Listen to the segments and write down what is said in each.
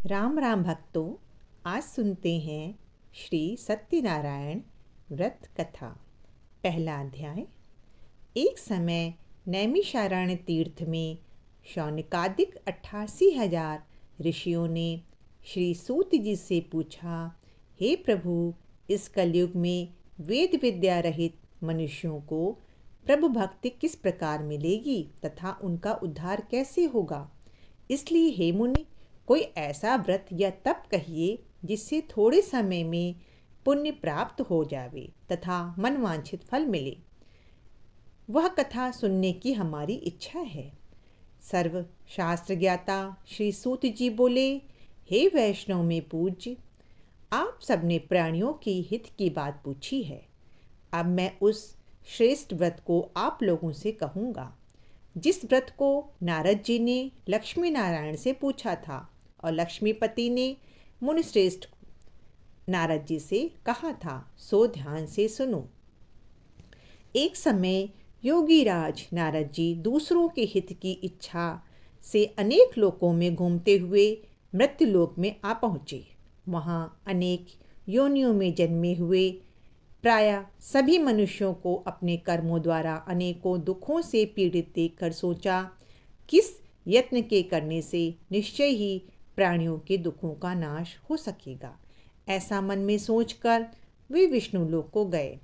राम राम भक्तों, आज सुनते हैं श्री सत्यनारायण व्रत कथा। पहला अध्याय। एक समय नैमिषारण्य तीर्थ में शौनकादिक 88,000 ऋषियों ने श्री सूत जी से पूछा, हे प्रभु, इस कलयुग में वेद विद्या रहित मनुष्यों को प्रभु भक्ति किस प्रकार मिलेगी तथा उनका उद्धार कैसे होगा। इसलिए हे मुनि, कोई ऐसा व्रत या तप कहिए जिससे थोड़े समय में पुण्य प्राप्त हो जावे तथा मनवांछित फल मिले। वह कथा सुनने की हमारी इच्छा है। सर्व शास्त्र ज्ञाता श्री सूत जी बोले, हे वैष्णव में पूज्य, आप सबने प्राणियों के हित की बात पूछी है। अब मैं उस श्रेष्ठ व्रत को आप लोगों से कहूँगा जिस व्रत को नारद जी ने लक्ष्मी नारायण से पूछा था और लक्ष्मीपति ने मुनिश्रेष्ठ नारद जी से कहा था, सो ध्यान से सुनो। एक समय योगीराज नारद जी दूसरों के हित की इच्छा से अनेक लोकों में घूमते हुए मृत्युलोक में आ पहुँचे। वहाँ अनेक योनियों में जन्मे हुए प्रायः सभी मनुष्यों को अपने कर्मों द्वारा अनेकों दुखों से पीड़ित देखकर सोचा, किस यत्न के करने से निश्चय ही प्राणियों के दुखों का नाश हो सकेगा। ऐसा मन में सोचकर वे विष्णु लोक को गए।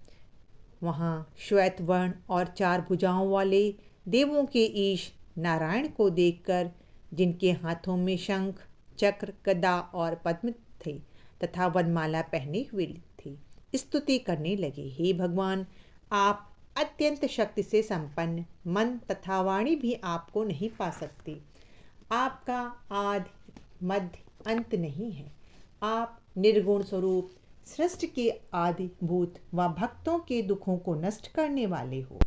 वहाँ श्वेत वर्ण और 4 भुजाओं वाले देवों के ईश नारायण को देखकर, जिनके हाथों में शंख, चक्र, गदा और पद्म थे तथा वनमाला पहने हुए थे, स्तुति करने लगे। हे भगवान, आप अत्यंत शक्ति से संपन्न, मन तथा वाणी भी आपको नहीं पा सकते। आपका आदि मध्य अंत नहीं है। आप निर्गुण स्वरूप सृष्टि के आदि भूत व भक्तों के दुखों को नष्ट करने वाले हो।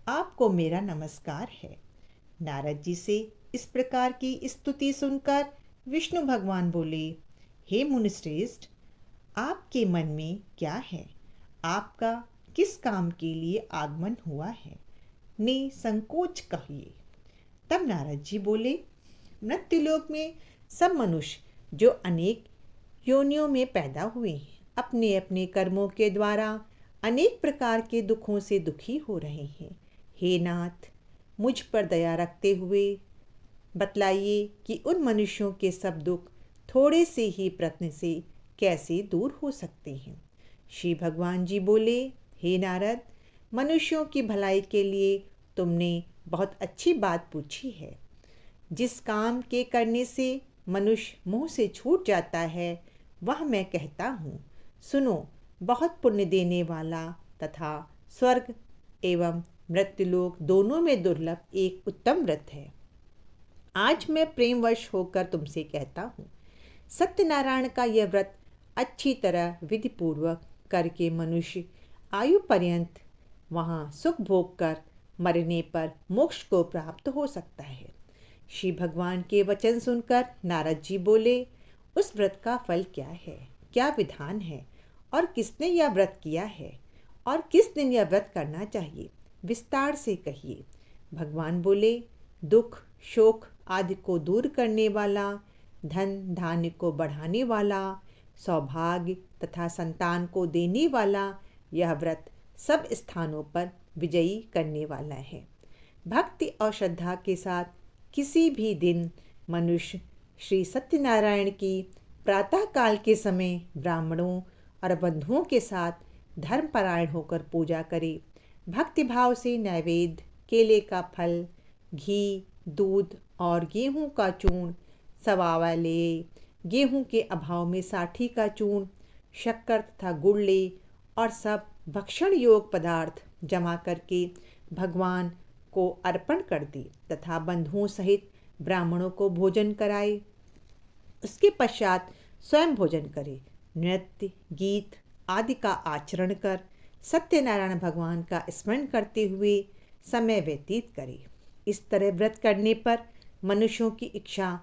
आपको मेरा नमस्कार है। नारद जी से इस प्रकार की स्तुति सुनकर विष्णु भगवान बोले, हे मुनिश्रेष्ठ, आपके मन में क्या है? आपका किस काम के लिए आगमन हुआ है? निसंकोच कहिए। तब नारद जी बोले, मृत्युलोक में सब मनुष्य जो अनेक योनियों में पैदा हुए हैं, अपने अपने कर्मों के द्वारा अनेक प्रकार के दुखों से दुखी हो रहे हैं। हे नाथ, मुझ पर दया रखते हुए बतलाइए कि उन मनुष्यों के सब दुख थोड़े से ही प्रयत्न से कैसे दूर हो सकते हैं। श्री भगवान जी बोले, हे नारद, मनुष्यों की भलाई के लिए तुमने बहुत अच्छी बात पूछी है। जिस काम के करने से मनुष्य मुंह से छूट जाता है वह मैं कहता हूँ। सुनो, बहुत पुण्य देने वाला तथा स्वर्ग एवं मृत्युलोक दोनों में दुर्लभ एक उत्तम व्रत है। आज मैं प्रेमवश होकर तुमसे कहता हूँ, सत्यनारायण का यह व्रत अच्छी तरह विधि पूर्वक करके मनुष्य आयु पर्यंत वहाँ सुख भोग कर मरने पर मोक्ष को प्राप्त हो सकता है। श्री भगवान के वचन सुनकर नारद जी बोले, उस व्रत का फल क्या है, क्या विधान है और किसने यह व्रत किया है और किस दिन यह व्रत करना चाहिए, विस्तार से कहिए। भगवान बोले, दुख शोक आदि को दूर करने वाला, धन धान्य को बढ़ाने वाला, सौभाग्य तथा संतान को देने वाला यह व्रत सब स्थानों पर विजयी करने वाला है। भक्ति और श्रद्धा के साथ किसी भी दिन मनुष्य श्री सत्यनारायण की प्रातःकाल के समय ब्राह्मणों और बंधुओं के साथ धर्मपरायण होकर पूजा करे, भक्तिभाव से नैवेद्य, केले का फल, घी, दूध और गेहूं का चूर्ण, सवावा ले, गेहूं के अभाव में साठी का चूर्ण, शक्कर तथा गुड़ ले और सब भक्षण योग पदार्थ जमा करके भगवान को अर्पण कर दे तथा बंधुओं सहित ब्राह्मणों को भोजन कराए। उसके पश्चात स्वयं भोजन करे, नृत्य गीत आदि का आचरण कर सत्यनारायण भगवान का स्मरण करते हुए समय व्यतीत करे। इस तरह व्रत करने पर मनुष्यों की इच्छा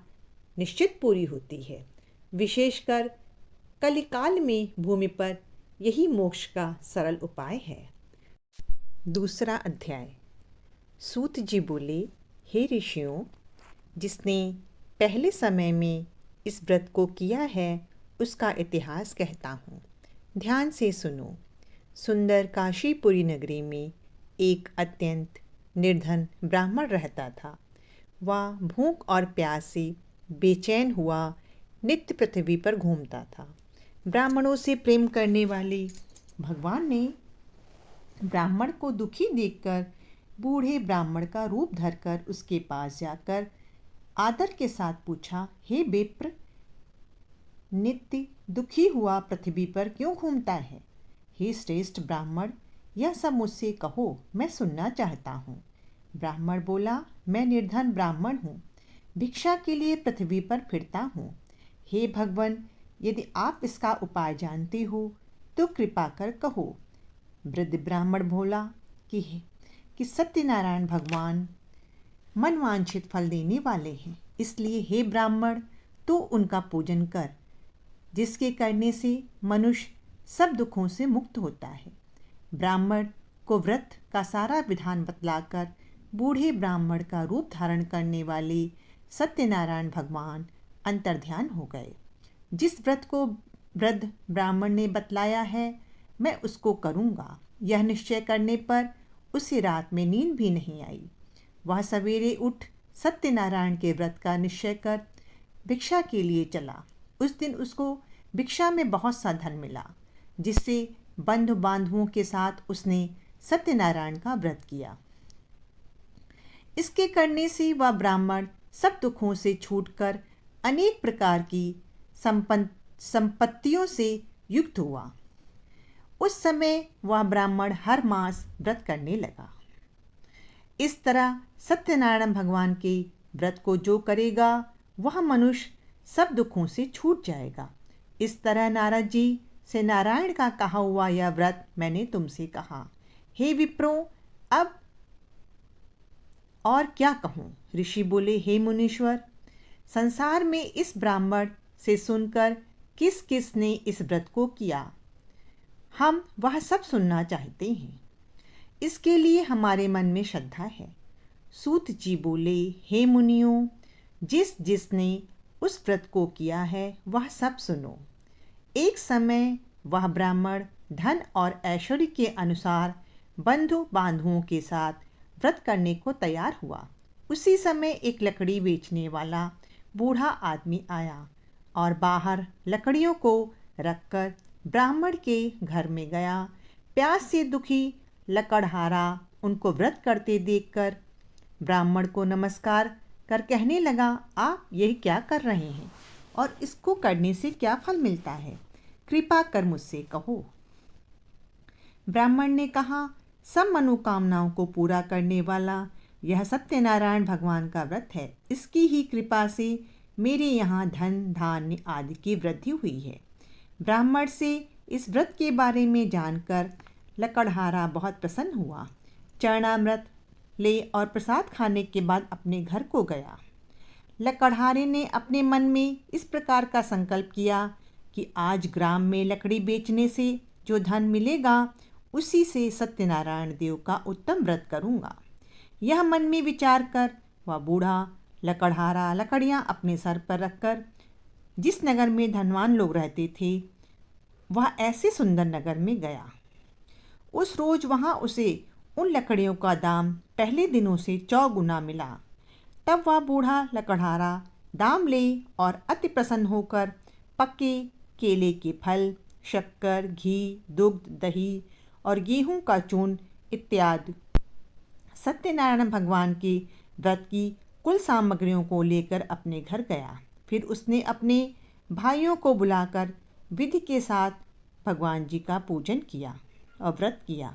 निश्चित पूरी होती है। विशेषकर कलिकाल में भूमि पर यही मोक्ष का सरल उपाय है। दूसरा अध्याय। सूत जी बोले, हे ऋषियों, जिसने पहले समय में इस व्रत को किया है उसका इतिहास कहता हूँ। ध्यान से सुनो। सुंदर काशीपुरी नगरी में एक अत्यंत निर्धन ब्राह्मण रहता था। वह भूख और प्यास से बेचैन हुआ नित्य पृथ्वी पर घूमता था। ब्राह्मणों से प्रेम करने वाले भगवान ने ब्राह्मण को दुखी देखकर बूढ़े ब्राह्मण का रूप धरकर उसके पास जाकर आदर के साथ पूछा, हे विप्र, नित्य दुखी हुआ पृथ्वी पर क्यों घूमता है? हे श्रेष्ठ ब्राह्मण, यह सब मुझसे कहो, मैं सुनना चाहता हूँ। ब्राह्मण बोला, मैं निर्धन ब्राह्मण हूँ, भिक्षा के लिए पृथ्वी पर फिरता हूँ। हे भगवान, यदि आप इसका उपाय जानते हो तो कृपा कर कहो। वृद्ध ब्राह्मण बोला कि सत्यनारायण भगवान मनवांछित फल देने वाले हैं, इसलिए हे ब्राह्मण, तो उनका पूजन कर, जिसके करने से मनुष्य सब दुखों से मुक्त होता है। ब्राह्मण को व्रत का सारा विधान बतलाकर बूढ़े ब्राह्मण का रूप धारण करने वाले सत्यनारायण भगवान अंतर्ध्यान हो गए। जिस व्रत को वृद्ध ब्राह्मण ने बतलाया है मैं उसको करूँगा, यह निश्चय करने पर उसी रात में नींद भी नहीं आई। वह सवेरे उठ सत्यनारायण के व्रत का निश्चय कर भिक्षा के लिए चला। उस दिन उसको भिक्षा में बहुत सा धन मिला, जिससे बंधु बांधवों के साथ उसने सत्यनारायण का व्रत किया। इसके करने से वह ब्राह्मण सब दुखों से छूटकर अनेक प्रकार की संपत्तियों से युक्त हुआ। उस समय वह ब्राह्मण हर मास व्रत करने लगा। इस तरह सत्यनारायण भगवान के व्रत को जो करेगा वह मनुष्य सब दुखों से छूट जाएगा। इस तरह नारद जी से नारायण का कहा हुआ यह व्रत मैंने तुमसे कहा। हे विप्रो, अब और क्या कहूँ? ऋषि बोले, हे मुनीश्वर, संसार में इस ब्राह्मण से सुनकर किस किस ने इस व्रत को किया, हम वह सब सुनना चाहते हैं। इसके लिए हमारे मन में श्रद्धा है। सूत जी बोले, हे मुनियों, जिस जिसने उस व्रत को किया है वह सब सुनो। एक समय वह ब्राह्मण धन और ऐश्वर्य के अनुसार बंधु बांधुओं के साथ व्रत करने को तैयार हुआ। उसी समय एक लकड़ी बेचने वाला बूढ़ा आदमी आया और बाहर लकड़ियों को रखकर ब्राह्मण के घर में गया। प्यास से दुखी लकड़हारा उनको व्रत करते देखकर ब्राह्मण को नमस्कार कर कहने लगा, आप यही क्या कर रहे हैं और इसको करने से क्या फल मिलता है? कृपा कर मुझसे कहो। ब्राह्मण ने कहा, सब मनोकामनाओं को पूरा करने वाला यह सत्यनारायण भगवान का व्रत है। इसकी ही कृपा से मेरे यहाँ धन धान्य आदि की वृद्धि हुई है। ब्राह्मण से इस व्रत के बारे में जानकर लकड़हारा बहुत प्रसन्न हुआ। चरणामृत ले और प्रसाद खाने के बाद अपने घर को गया। लकड़हारे ने अपने मन में इस प्रकार का संकल्प किया कि आज ग्राम में लकड़ी बेचने से जो धन मिलेगा उसी से सत्यनारायण देव का उत्तम व्रत करूँगा। यह मन में विचार कर वह बूढ़ा लकड़हारा लकड़ियाँ अपने सर पर रखकर जिस नगर में धनवान लोग रहते थे वह ऐसे सुंदर नगर में गया। उस रोज वहाँ उसे उन लकड़ियों का दाम पहले दिनों से 4 गुना मिला। तब वह बूढ़ा लकड़हारा दाम ले और अति प्रसन्न होकर पके केले के फल, शक्कर, घी, दुग्ध, दही और गेहूं का चूर्ण इत्यादि सत्यनारायण भगवान के व्रत की कुल सामग्रियों को लेकर अपने घर गया। फिर उसने अपने भाइयों को बुलाकर विधि के साथ भगवान जी का पूजन किया और व्रत किया।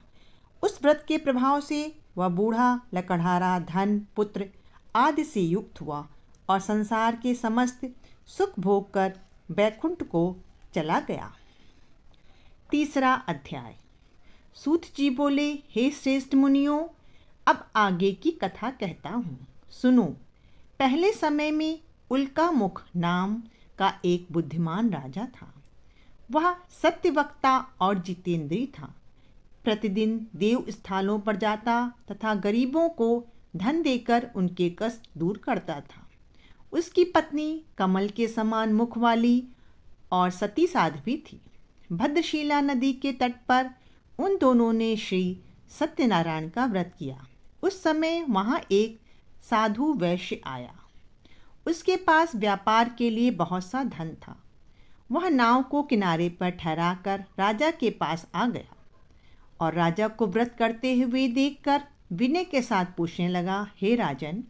उस व्रत के प्रभाव से वह बूढ़ा लकड़हारा धन, पुत्र आदि से युक्त हुआ और संसार के समस्त सुख भोग कर बैकुंठ को चला गया। 3 अध्याय। सूत जी बोले, हे श्रेष्ठ मुनियों, अब आगे की कथा कहता हूँ, सुनो। पहले समय में उल्कामुख नाम का एक बुद्धिमान राजा था। वह सत्यवक्ता और जितेंद्रिय था। प्रतिदिन देव स्थलों पर जाता तथा गरीबों को धन देकर उनके कष्ट दूर करता था। उसकी पत्नी कमल के समान मुख वाली और सती साध्वी थी। भद्रशिला नदी के तट पर उन दोनों ने श्री सत्यनारायण का व्रत किया। उस समय वहाँ एक साधु वैश्य आया। उसके पास व्यापार के लिए बहुत सा धन था। वह नाव को किनारे पर ठहराकर राजा के पास आ गया और राजा को व्रत करते हुए देखकर विनय के साथ पूछने लगा, हे राजन,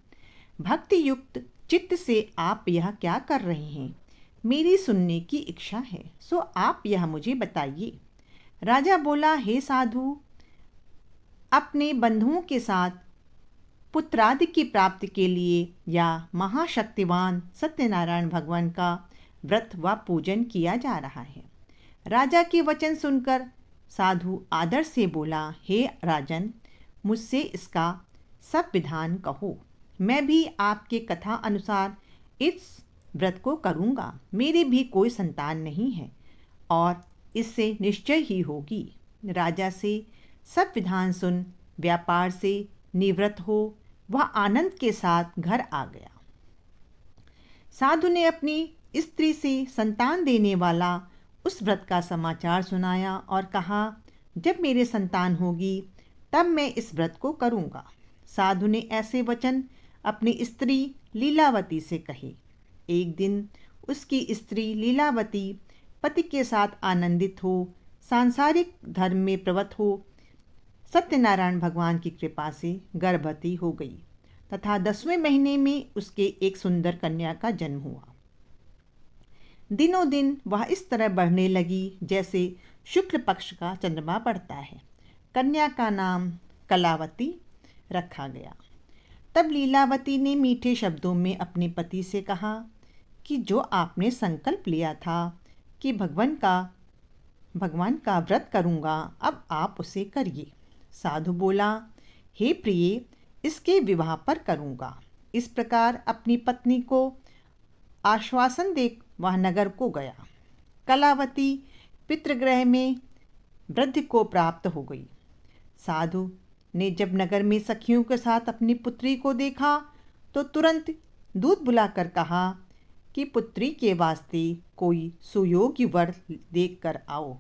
भक्ति युक्त चित्त से आप यह क्या कर रहे हैं? मेरी सुनने की इच्छा है, सो आप यह मुझे बताइए। राजा बोला, हे साधु, अपने बंधुओं के साथ पुत्रादि की प्राप्ति के लिए या महाशक्तिवान सत्यनारायण भगवान का व्रत व पूजन किया जा रहा है। राजा के वचन सुनकर साधु आदर से बोला, हे राजन, मुझसे इसका सब विधान कहो। मैं भी आपके कथा अनुसार इस व्रत को करूँगा। मेरी भी कोई संतान नहीं है और इससे निश्चय ही होगी। राजा से सब विधान सुन व्यापार से निवृत्त हो वह आनंद के साथ घर आ गया। साधु ने अपनी स्त्री से संतान देने वाला उस व्रत का समाचार सुनाया और कहा, जब मेरे संतान होगी तब मैं इस व्रत को करूँगा। साधु ने ऐसे वचन अपनी स्त्री लीलावती से कहे। एक दिन उसकी स्त्री लीलावती पति के साथ आनंदित हो, सांसारिक धर्म में प्रवृत्त हो, सत्यनारायण भगवान की कृपा से गर्भवती हो गई तथा 10वें महीने में उसके एक सुंदर कन्या का जन्म हुआ। दिनों दिन वह इस तरह बढ़ने लगी जैसे शुक्ल पक्ष का चंद्रमा बढ़ता है। कन्या का नाम कलावती रखा गया। तब लीलावती ने मीठे शब्दों में अपने पति से कहा कि जो आपने संकल्प लिया था कि भगवान का व्रत करूँगा, अब आप उसे करिए। साधु बोला, हे प्रिय, इसके विवाह पर करूँगा। इस प्रकार अपनी पत्नी को आश्वासन दे वह नगर को गया। कलावती पितृगृह में वृद्धि को प्राप्त हो गई। साधु ने जब नगर में सखियों के साथ अपनी पुत्री को देखा तो तुरंत दूत बुलाकर कहा कि पुत्री के वास्ते कोई सुयोग्य वर देख कर आओ।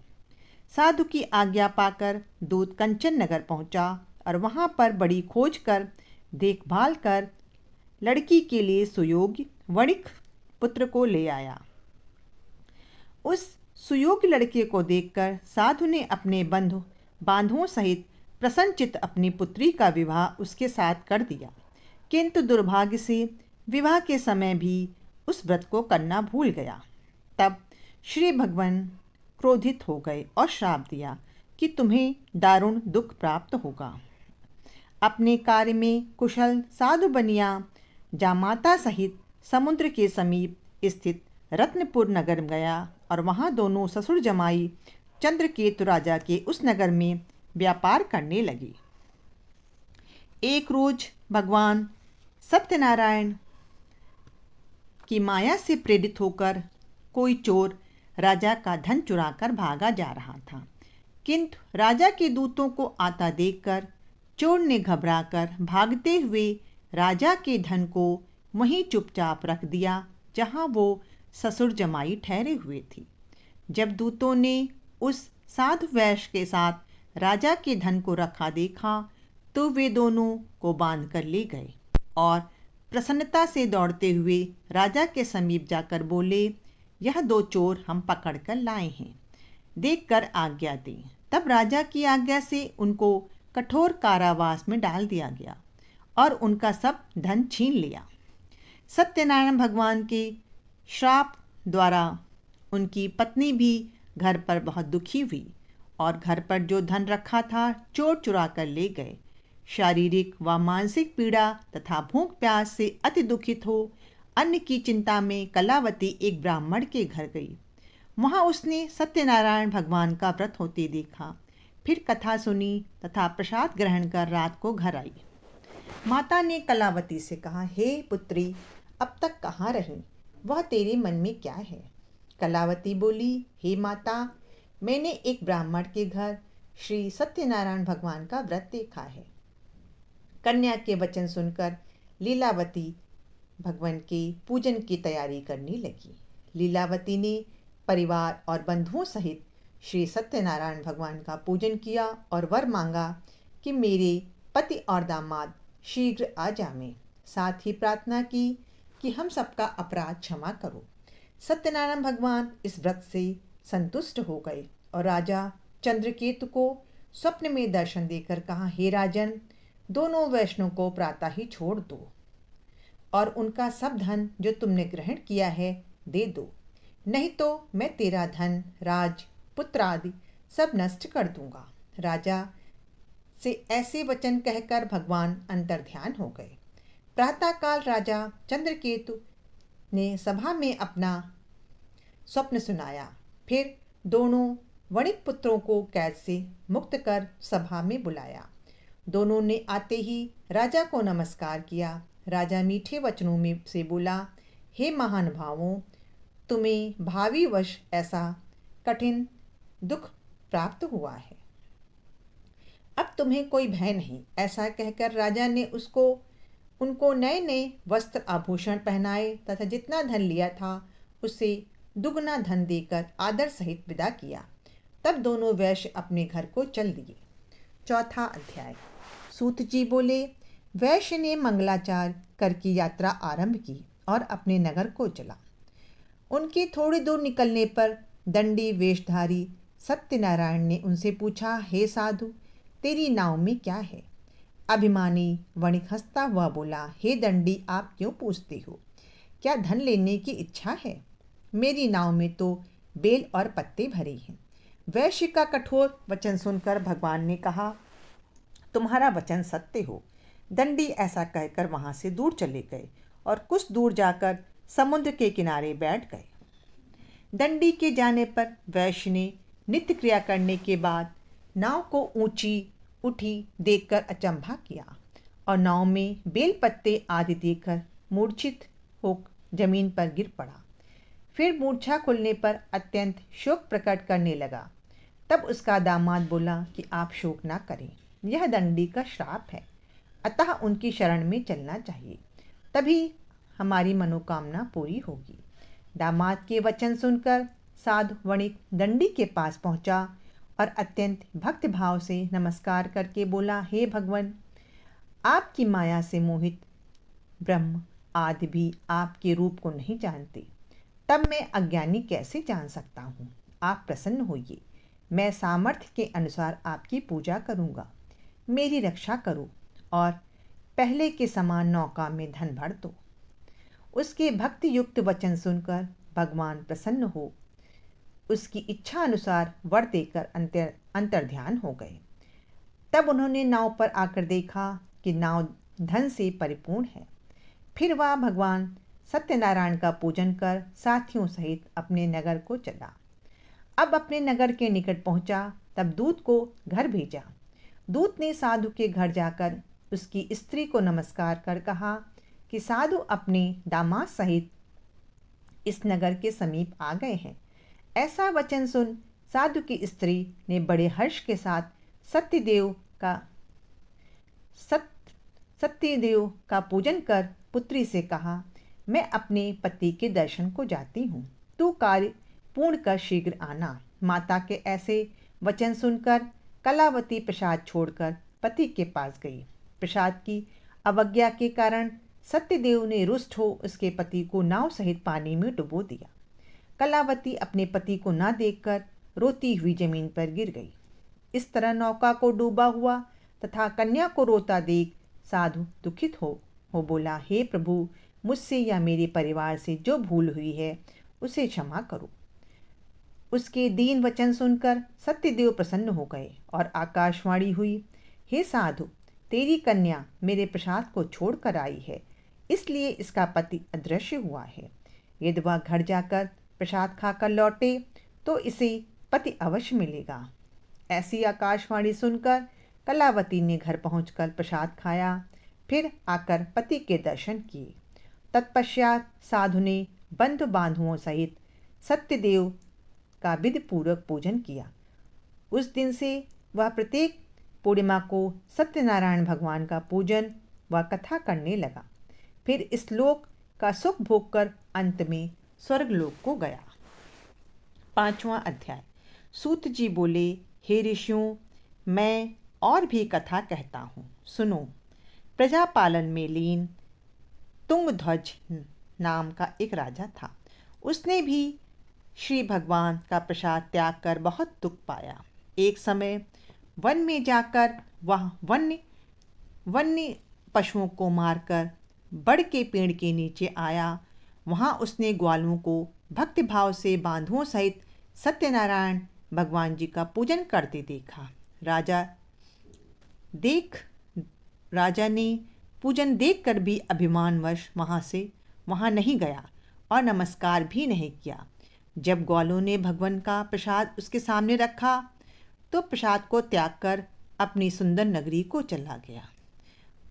साधु की आज्ञा पाकर दूत कंचन नगर पहुंचा और वहां पर बड़ी खोज कर देखभाल कर लड़की के लिए सुयोग्य वणिक पुत्र को ले आया। उस सुयोग्य लड़के को देखकर साधु ने अपने बांधुओं सहित प्रसन्नचित्त अपनी पुत्री का विवाह उसके साथ कर दिया। किंतु दुर्भाग्य से विवाह के समय भी उस व्रत को करना भूल गया। तब श्री भगवान क्रोधित हो गए और श्राप दिया कि तुम्हें दारुण दुख प्राप्त होगा। अपने कार्य में कुशल साधु बनिया जामाता सहित समुद्र के समीप स्थित रत्नपुर नगर गया और वहां दोनों ससुर जमाई चंद्रकेतु राजा के उस नगर में व्यापार करने लगे। एक रोज भगवान सत्यनारायण की माया से प्रेरित होकर कोई चोर राजा का धन चुराकर भागा जा रहा था, किंतु राजा के दूतों को आता देखकर चोर ने घबराकर भागते हुए राजा के धन को वहीं चुपचाप रख दिया जहां वो ससुर जमाई ठहरे हुए थी। जब दूतों ने उस साधु वैश्य के साथ राजा के धन को रखा देखा तो वे दोनों को बांध कर ले गए और प्रसन्नता से दौड़ते हुए राजा के समीप जाकर बोले, यह 2 चोर हम पकड़ कर लाए हैं, देखकर आज्ञा दें। तब राजा की आज्ञा से उनको कठोर कारावास में डाल दिया गया और उनका सब धन छीन लिया। सत्यनारायण भगवान के श्राप द्वारा उनकी पत्नी भी घर पर बहुत दुखी हुई और घर पर जो धन रखा था चोर चुरा कर ले गए। शारीरिक व मानसिक पीड़ा तथा भूख प्यास से अति दुखित हो अन्न की चिंता में कलावती एक ब्राह्मण के घर गई। वहाँ उसने सत्यनारायण भगवान का व्रत होते देखा, फिर कथा सुनी तथा प्रसाद ग्रहण कर रात को घर आई। माता ने कलावती से कहा, हे पुत्री, अब तक कहाँ रही? वह तेरे मन में क्या है? कलावती बोली, हे माता, मैंने एक ब्राह्मण के घर श्री सत्यनारायण भगवान का व्रत देखा है। कन्या के वचन सुनकर लीलावती भगवान के पूजन की तैयारी करने लगी। लीलावती ने परिवार और बंधुओं सहित श्री सत्यनारायण भगवान का पूजन किया और वर मांगा कि मेरे पति और दामाद शीघ्र आ जावें। साथ ही प्रार्थना की कि हम सबका अपराध क्षमा करो। सत्यनारायण भगवान इस व्रत से संतुष्ट हो गए और राजा चंद्रकेतु को स्वप्न में दर्शन देकर कहा, हे राजन, दोनों वैष्णव को प्रातः ही छोड़ दो और उनका सब धन जो तुमने ग्रहण किया है दे दो, नहीं तो मैं तेरा धन, राज, पुत्र आदि सब नष्ट कर दूंगा। राजा से ऐसे वचन कहकर भगवान अंतर्ध्यान हो गए। प्रातःकाल राजा चंद्रकेतु ने सभा में अपना स्वप्न सुनाया। फिर दोनों वणिक पुत्रों को कैद से मुक्त कर सभा में बुलाया। दोनों ने आते ही राजा को नमस्कार किया। राजा मीठे वचनों में से बोला, हे महानुभावों, तुम्हें भावी वश ऐसा कठिन दुख प्राप्त हुआ है, अब तुम्हें कोई भय नहीं। ऐसा कहकर राजा ने उनको नए नए वस्त्र आभूषण पहनाए तथा जितना धन लिया था उसे दुगना धन देकर आदर सहित विदा किया। तब दोनों वैश्य अपने घर को चल दिए। चौथा अध्याय। सूत जी बोले, वैश्य ने मंगलाचार कर की यात्रा आरंभ की और अपने नगर को चला। उनके थोड़ी दूर निकलने पर दंडी वेशधारी सत्यनारायण ने उनसे पूछा, हे साधु, तेरी नाव में क्या है? अभिमानी वणिक हंसता हुआ बोला, हे दंडी, आप क्यों पूछते हो? क्या धन लेने की इच्छा है? मेरी नाव में तो बेल और पत्ते भरे हैं। वैश्य का कठोर वचन सुनकर भगवान ने कहा, तुम्हारा वचन सत्य हो। दंडी ऐसा कहकर वहां से दूर चले गए और कुछ दूर जाकर समुद्र के किनारे बैठ गए। दंडी के जाने पर वैश्य ने नित्य क्रिया करने के बाद नाव को ऊंची उठी देखकर अचंभा किया और नाव में बेल पत्ते आदि देखकर मूर्छित हो जमीन पर गिर पड़ा। फिर मूर्छा खुलने पर अत्यंत शोक प्रकट करने लगा। तब उसका दामाद बोला कि आप शोक ना करें, यह दंडी का श्राप है, अतः उनकी शरण में चलना चाहिए, तभी हमारी मनोकामना पूरी होगी। दामाद के वचन सुनकर साधु वणिक दंडी के पास पहुंचा और अत्यंत भक्त भाव से नमस्कार करके बोला, हे भगवान, आपकी माया से मोहित ब्रह्म आदि भी आपके रूप को नहीं जानते, तब मैं अज्ञानी कैसे जान सकता हूँ? आप प्रसन्न होइए, मैं सामर्थ्य के अनुसार आपकी पूजा करूँगा। मेरी रक्षा करो और पहले के समान नौका में धन भर दो। उसके भक्ति युक्त वचन सुनकर भगवान प्रसन्न हो उसकी इच्छा अनुसार वर देकर अंतर्ध्यान हो गए। तब उन्होंने नाव पर आकर देखा कि नाव धन से परिपूर्ण है। फिर वह भगवान सत्यनारायण का पूजन कर साथियों सहित अपने नगर को चला। अब अपने नगर के निकट पहुंचा, तब दूत को घर भेजा। दूत ने साधु के घर जाकर उसकी स्त्री को नमस्कार कर कहा कि साधु अपने दामाद सहित इस नगर के समीप आ गए हैं। ऐसा वचन सुन साधु की स्त्री ने बड़े हर्ष के साथ सत्यदेव का पूजन कर पुत्री से कहा, मैं अपने पति के दर्शन को जाती हूँ, तू कार्य पूर्ण कर शीघ्र आना। माता के ऐसे वचन सुनकर कलावती प्रसाद छोड़कर पति के पास गई। प्रसाद की अवज्ञा के कारण सत्यदेव ने रुष्ट हो उसके पति को नाव सहित पानी में डुबो दिया। कलावती अपने पति को न देखकर रोती हुई जमीन पर गिर गई। इस तरह नौका को डूबा हुआ तथा कन्या को रोता देख साधु दुखित हो बोला, हे प्रभु, मुझसे या मेरे परिवार से जो भूल हुई है उसे क्षमा करो। उसके दीन वचन सुनकर सत्यदेव प्रसन्न हो गए और आकाशवाणी हुई, हे साधु, तेरी कन्या मेरे प्रसाद को छोड़कर आई है, इसलिए इसका पति अदृश्य हुआ है। यदि वह घर जाकर प्रसाद खाकर लौटे तो इसे पति अवश्य मिलेगा। ऐसी आकाशवाणी सुनकर कलावती ने घर पहुंचकर प्रसाद खाया, फिर आकर पति के दर्शन किए। तत्पश्चात साधु ने बंधु बांधुओं सहित सत्यदेव का विधि पूर्वक पूजन किया। उस दिन से वह प्रत्येक पूर्णिमा को सत्यनारायण भगवान का पूजन व कथा करने लगा। फिर इस लोक का सुख भोगकर अंत में स्वर्गलोक को गया। 5वां अध्याय। सूत जी बोले, हे ऋषियों, मैं और भी कथा कहता हूँ, सुनो। प्रजा पालन में लीन तुंगध्वज नाम का एक राजा था। उसने भी श्री भगवान का प्रसाद त्याग कर बहुत दुख पाया। एक समय वन में जाकर वह वन्य पशुओं को मारकर बड़ के पेड़ के नीचे आया। वहाँ उसने ग्वालों को भक्तिभाव से बांधुओं सहित सत्यनारायण भगवान जी का पूजन करते देखा। राजा ने पूजन देखकर भी अभिमानवश वहाँ नहीं गया और नमस्कार भी नहीं किया। जब ग्वालों ने भगवान का प्रसाद उसके सामने रखा तो प्रसाद को त्याग कर अपनी सुंदर नगरी को चला गया।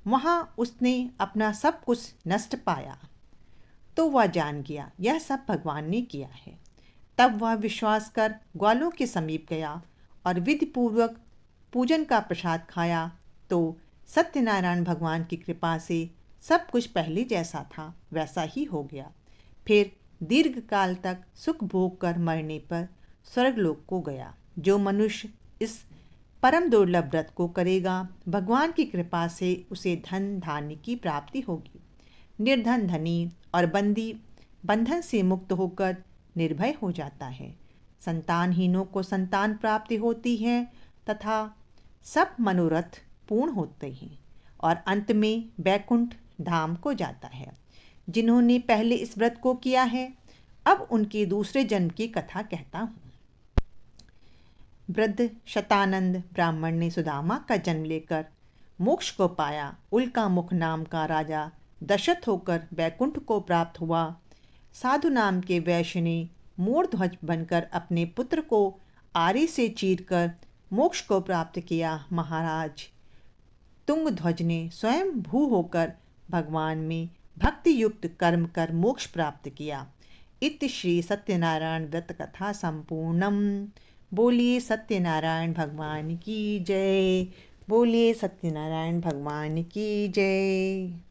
वहाँ उसने अपना सब कुछ नष्ट पाया तो वह जान गया यह सब भगवान ने किया है। तब वह विश्वास कर ग्वालों के समीप गया और विधिपूर्वक पूजन का प्रसाद खाया तो सत्यनारायण भगवान की कृपा से सब कुछ पहले जैसा था वैसा ही हो गया। फिर दीर्घ काल तक सुख भोग कर मरने पर स्वर्गलोक को गया। जो मनुष्य इस परम दुर्लभ व्रत को करेगा, भगवान की कृपा से उसे धन धान्य की प्राप्ति होगी। निर्धन धनी और बंदी बंधन से मुक्त होकर निर्भय हो जाता है। संतानहीनों को संतान प्राप्ति होती है तथा सब मनोरथ पूर्ण होते हैं और अंत में बैकुंठ धाम को जाता है। जिन्होंने पहले इस व्रत को किया है, अब उनके दूसरे जन्म की कथा कहता हूँ। वृद्ध शतानंद ब्राह्मण ने सुदामा का जन्म लेकर मोक्ष को पाया। उल्का मुख नाम का राजा दशरथ होकर बैकुंठ को प्राप्त हुआ। साधु नाम के वैश्य ने मूढ़ध्वज बनकर अपने पुत्र को आरी से चीरकर मोक्ष को प्राप्त किया। महाराज तुंगध्वज ने स्वयं भू होकर भगवान में भक्ति युक्त कर्म कर मोक्ष प्राप्त किया। इति श्री सत्यनारायण व्रत कथा संपूर्णम। बोलिए सत्यनारायण भगवान की जय। बोलिए सत्यनारायण भगवान की जय।